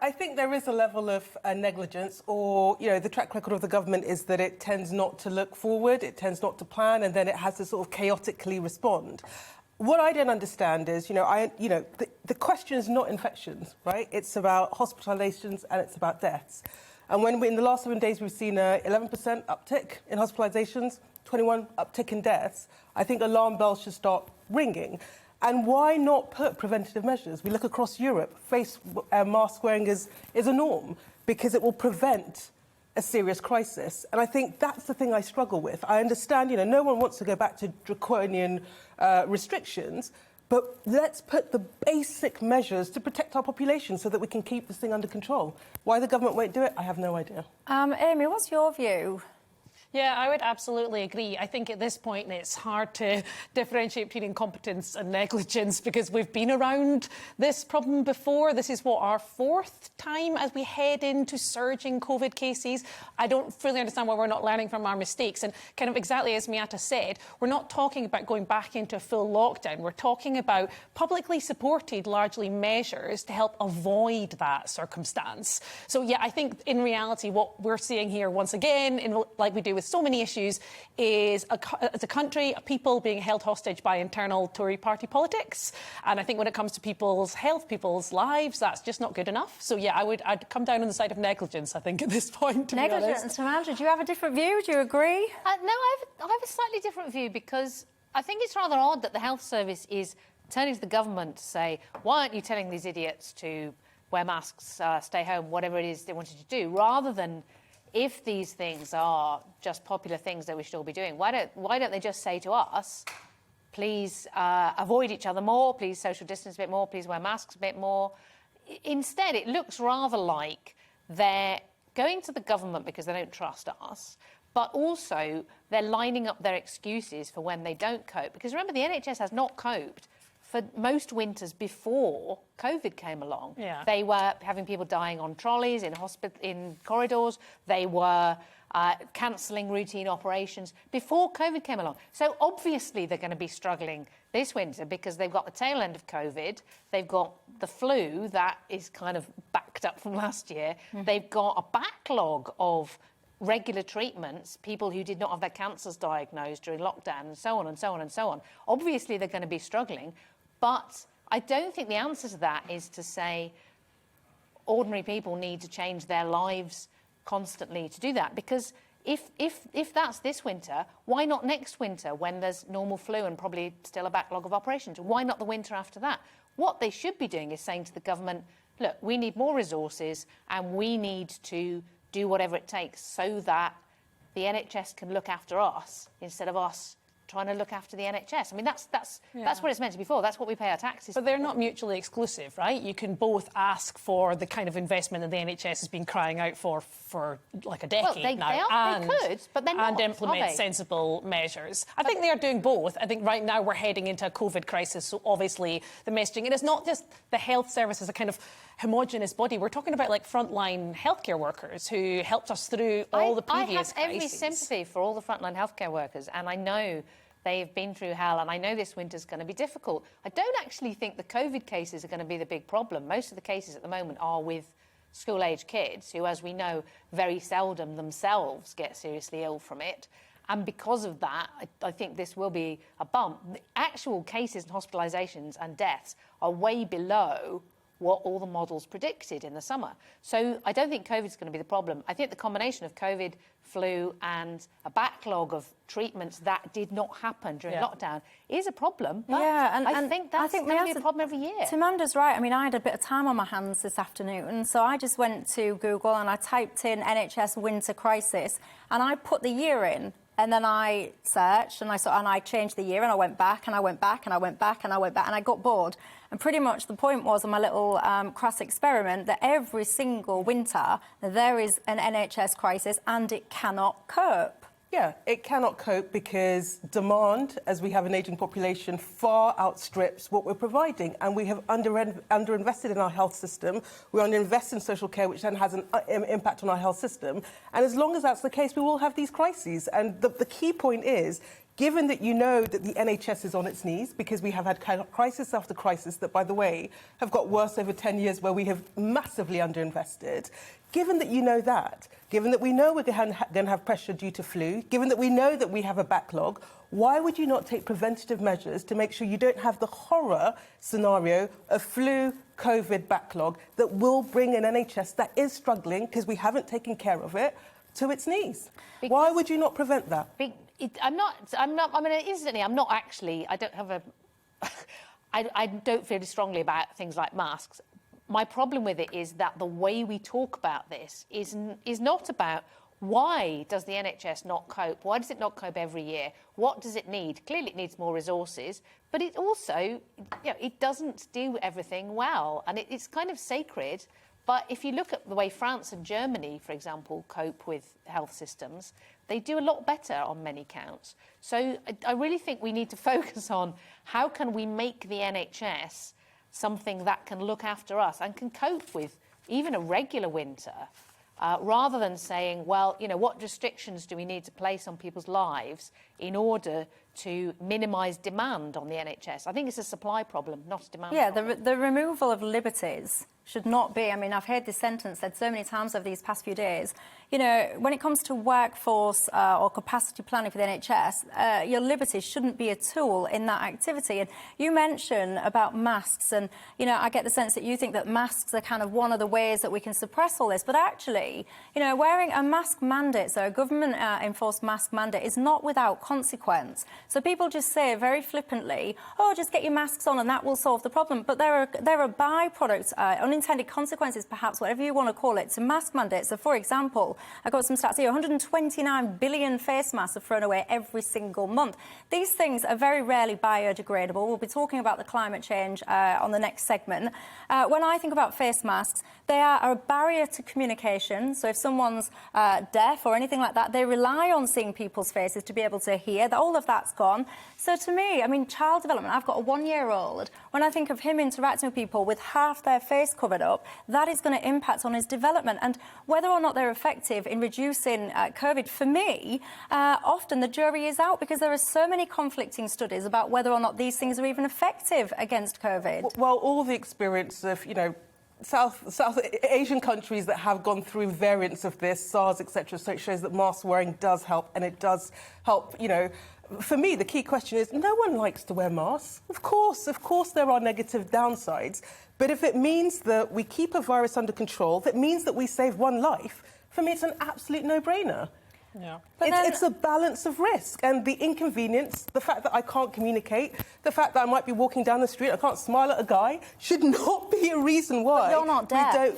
I think there is a level of negligence, or, the track record of the government is that it tends not to look forward, it tends not to plan, and then it has to sort of chaotically respond. What I don't understand is, the question is not infections, right? It's about hospitalizations and it's about deaths. And when in the last 7 days we've seen a 11% uptick in hospitalizations, 21 uptick in deaths, I think alarm bells should start ringing. And why not put preventative measures? We look across Europe, face mask wearing is a norm because it will prevent a serious crisis. And I think that's the thing I struggle with. I understand, no one wants to go back to draconian restrictions, but let's put the basic measures to protect our population so that we can keep this thing under control. Why the government won't do it, I have no idea. Amy, what's your view? Yeah, I would absolutely agree. I think at this point it's hard to differentiate between incompetence and negligence because we've been around this problem before. This is our fourth time as we head into surging COVID cases. I don't fully understand why we're not learning from our mistakes. And kind of exactly as Miata said, we're not talking about going back into a full lockdown. We're talking about publicly supported, largely, measures to help avoid that circumstance. So, yeah, I think in reality what we're seeing here once again, like we do with so many issues, is as a country, a people being held hostage by internal Tory party politics. And I think when it comes to people's health, people's lives, that's just not good enough. So, yeah, I'd come down on the side of negligence, I think, at this point, to be honest. Negligence. Samantha, do you have a different view? Do you agree? No, I have a slightly different view because I think it's rather odd that the health service is turning to the government to say, why aren't you telling these idiots to wear masks, stay home, whatever it is they wanted to do, rather than if these things are just popular things that we should all be doing, why don't they just say to us, please avoid each other more, please social distance a bit more, please wear masks a bit more. Instead, it looks rather like they're going to the government because they don't trust us, but also they're lining up their excuses for when they don't cope. Because remember, the NHS has not coped for most winters before COVID came along. Yeah. They were having people dying on trolleys, in corridors. They were cancelling routine operations before COVID came along. So obviously they're going to be struggling this winter because they've got the tail end of COVID. They've got the flu that is kind of backed up from last year. They've got a backlog of regular treatments, people who did not have their cancers diagnosed during lockdown, and so on and so on and so on. Obviously they're going to be struggling. But I don't think the answer to that is to say ordinary people need to change their lives constantly to do that. Because if that's this winter, why not next winter when there's normal flu and probably still a backlog of operations? Why not the winter after that? What they should be doing is saying to the government, look, we need more resources and we need to do whatever it takes so that the NHS can look after us instead of us trying to look after the NHS. I mean, that's what it's meant to be for. That's what we pay our taxes for. But they're not mutually exclusive, right? You can both ask for the kind of investment that the NHS has been crying out for like a decade now. They could, but they're not, and implement sensible measures. I think they are doing both. I think right now we're heading into a COVID crisis, so obviously the messaging, it is not just the health service as a kind of homogenous body. We're talking about, like, frontline healthcare workers who helped us through all the previous crises. I have every sympathy for all the frontline healthcare workers, and I know they've been through hell, and I know this winter's going to be difficult. I don't actually think the COVID cases are going to be the big problem. Most of the cases at the moment are with school-age kids who, as we know, very seldom themselves get seriously ill from it. And because of that, I think this will be a bump. The actual cases and hospitalisations and deaths are way below what all the models predicted in the summer. So I don't think COVID's going to be the problem. I think the combination of COVID, flu and a backlog of treatments that did not happen during lockdown is a problem. But I think that's going to be a problem every year. Tamanda's right. I mean, I had a bit of time on my hands this afternoon, so I just went to Google and I typed in NHS winter crisis and I put the year in. And then I searched and I changed the year and I went back and I went back and I went back and I went back and I got bored. And pretty much the point was on my little crass experiment that every single winter there is an NHS crisis and it cannot cope. Yeah, it cannot cope because demand, as we have an ageing population, far outstrips what we're providing. And we have underinvested in our health system. We underinvest in social care, which then has an impact on our health system. And as long as that's the case, we will have these crises. And the key point is, given that you know that the NHS is on its knees because we have had crisis after crisis that, by the way, have got worse over 10 years where we have massively underinvested, given that you know that, given that we know we're going to have pressure due to flu, given that we know that we have a backlog, why would you not take preventative measures to make sure you don't have the horror scenario of flu, COVID backlog that will bring an NHS that is struggling because we haven't taken care of it to its knees? Why would you not prevent that? I'm not, I mean, instantly, I'm not actually, I don't have a, I don't feel strongly about things like masks. My problem with it is that the way we talk about this is not about why does the NHS not cope? Why does it not cope every year? What does it need? Clearly it needs more resources, but it also, you know, it doesn't do everything well. And it's kind of sacred. But if you look at the way France and Germany, for example, cope with health systems, they do a lot better on many counts. So I really think we need to focus on how can we make the NHS something that can look after us and can cope with even a regular winter, rather than saying, well, you know, what restrictions do we need to place on people's lives in order to minimise demand on the NHS? I think it's a supply problem, not a demand problem. Yeah, the removal of liberties should not be. I mean, I've heard this sentence said so many times over these past few days. You know, when it comes to workforce or capacity planning for the NHS, your liberties shouldn't be a tool in that activity. And you mentioned about masks, and, you know, I get the sense that you think that masks are kind of one of the ways that we can suppress all this. But actually, you know, wearing a mask mandate, so a government-enforced mask mandate, is not without consequence. So people just say very flippantly, oh, just get your masks on and that will solve the problem. But there are byproducts, unintended consequences, perhaps, whatever you want to call it, to mask mandates. So, for example, I got some stats here. 129 billion face masks are thrown away every single month. These things are very rarely biodegradable. We'll be talking about the climate change on the next segment. When I think about face masks, they are a barrier to communication. So if someone's deaf or anything like that, they rely on seeing people's faces to be able to hear. All of that's gone. So to me, I mean, child development, I've got a 1-year-old. When I think of him interacting with people with half their face covered up, that is going to impact on his development. And whether or not they're effective in reducing COVID, for me, often the jury is out because there are so many conflicting studies about whether or not these things are even effective against COVID. Well, all the experience of, you know, South Asian countries that have gone through variants of this, SARS, etc., so it shows that mask wearing does help, and it does help, you know. For me, the key question is, no one likes to wear masks. Of course there are negative downsides, but if it means that we keep a virus under control, if it means that we save one life, for me it's an absolute no-brainer. Yeah. It's a balance of risk and the inconvenience, the fact that I can't communicate, the fact that I might be walking down the street, I can't smile at a guy, should not be a reason why. But you're not deaf.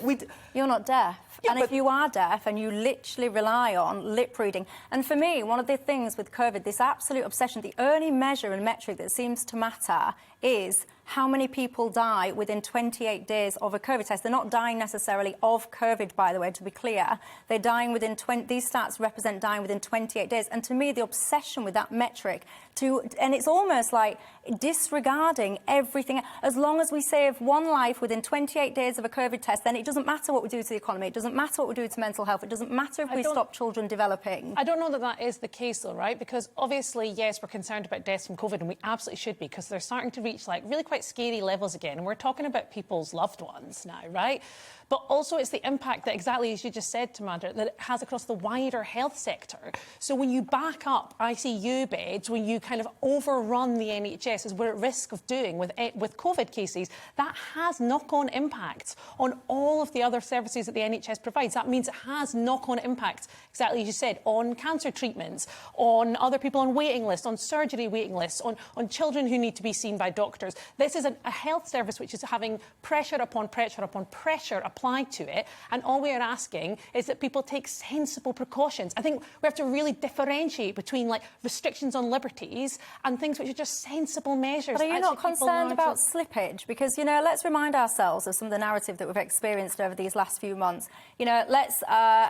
You're not deaf. Yeah, and if you are deaf and you literally rely on lip reading, and for me, one of the things with COVID, this absolute obsession, the only measure and metric that seems to matter is how many people die within 28 days of a COVID test. They're not dying necessarily of COVID, by the way, to be clear. They're dying within these stats represent dying within 28 days. And to me, the obsession with that metric, and it's almost like disregarding everything. As long as we save one life within 28 days of a COVID test, then it doesn't matter what we do to the economy. It doesn't matter what we do to mental health. It doesn't matter if we stop children developing. I don't know that that is the case, though, right? Because obviously, yes, we're concerned about deaths from COVID, and we absolutely should be, because they're starting to reach, like, really quite scary levels again. And we're talking about people's loved ones now, right? But also it's the impact that, exactly as you just said, Tamandra, that it has across the wider health sector. So when you back up ICU beds, when you kind of overrun the NHS, as we're at risk of doing with COVID cases, that has knock-on impacts on all of the other services that the NHS provides. That means it has knock-on impacts, exactly as you said, on cancer treatments, on other people on waiting lists, on surgery waiting lists, on children who need to be seen by doctors. This is a health service which is having pressure upon pressure upon pressure applied to it, and all we are asking is that people take sensible precautions. I think we have to really differentiate between, like, restrictions on liberties and things which are just sensible measures. But are you not concerned about slippage? Because, you know, let's remind ourselves of some of the narrative that we've experienced over these last few months. You know,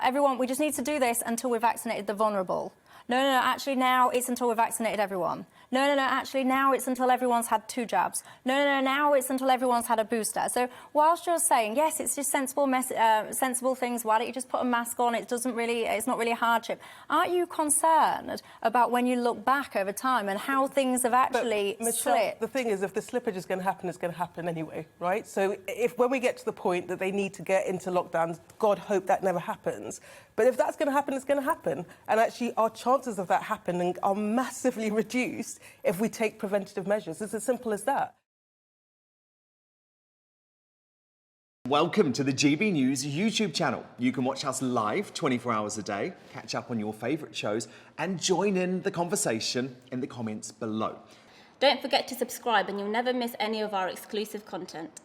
everyone, we just need to do this until we've vaccinated the vulnerable. No, actually now it's until we've vaccinated everyone. No, actually now it's until everyone's had 2 jabs. No, now it's until everyone's had a booster. So whilst you're saying, yes, it's just sensible things, why don't you just put a mask on? It's not really a hardship. Aren't you concerned about when you look back over time and how things have actually slipped? The thing is, if the slippage is going to happen, it's going to happen anyway, right? So when we get to the point that they need to get into lockdowns, God hope that never happens. But if that's going to happen, it's going to happen. And actually, our chances of that happening are massively reduced if we take preventative measures. It's as simple as that. Welcome to the GB News YouTube channel. You can watch us live 24 hours a day, catch up on your favourite shows, and join in the conversation in the comments below. Don't forget to subscribe and you'll never miss any of our exclusive content.